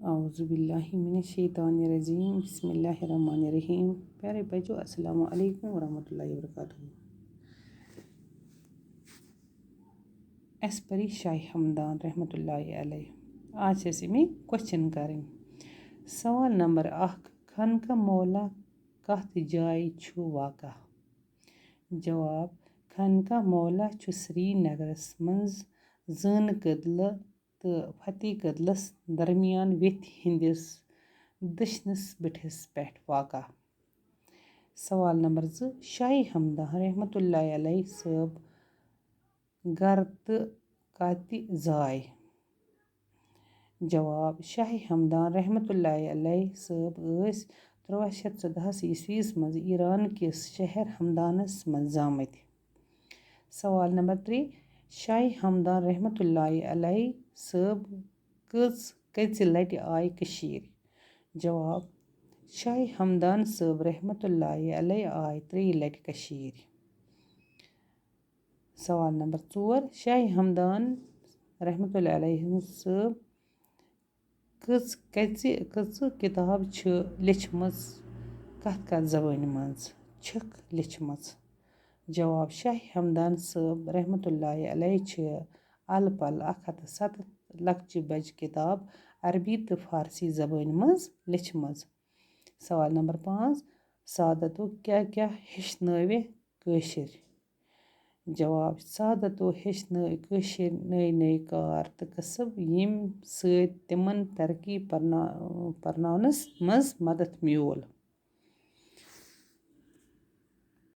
औज़ुबिल्लाहिमिनश्शैतानिर्रजीम बिस्मिल्लाहिर्रहमानिर्रहीम। प्यारे बच्चों, अस्सलामु अलैकुम वरहमतुल्लाहि वबरकातुहू। अस परी शाह हमदान रहमतुल्लाहि अलैह। आज से इसमें क्वेश्चन करें। सवाल नंबर 1, खनका मौला कथ जाय छु वाक़ा? जवाब, खनका मौला छु श्रीनगरस मंज ज़न कदल तो फतेह कदलस दरमियान वेथ हिंदिस दशनस बठिस पेठ वाक़ा। सवाल नंबर 2, शाह हमदान रहमतुल्लाहि अलैह साहब गर तो कति जाय? जवाब, शाह हमदान रहमतुल्लाहि अलैह साहब 1314 ईस्वीस मज ईरान किस शहर हमदानस मज जामत। सवाल नंबर 3, शाह हमदान रहमतुल्लाहि अलैह साहब कच लटि आय कशीर? जवाब, शाह हमदान साहब रहमतुल्लाहि अलैह आय 3 लटि कशीर। सवाल नंबर 4, शाह हमदान रहमतुल्लाहि अलैह साहब कच किताब छ लिखमज कथ ज़बानी मज छक लिखमज? जवाब, शाह हमदान साहब रहमतुल्लाहि अलैह छ अल पल 107 लकचि बज किताब अरबी तो फारसी ज़बानी मज लिखमज। सवाल नंबर 5, सादतो क्या हेचनवे कशिर? जवाब, सादतो हेचनव कशिर नई कार तो कसब यम सत तिमन तरक्की परनावनस मज मदद मियोल।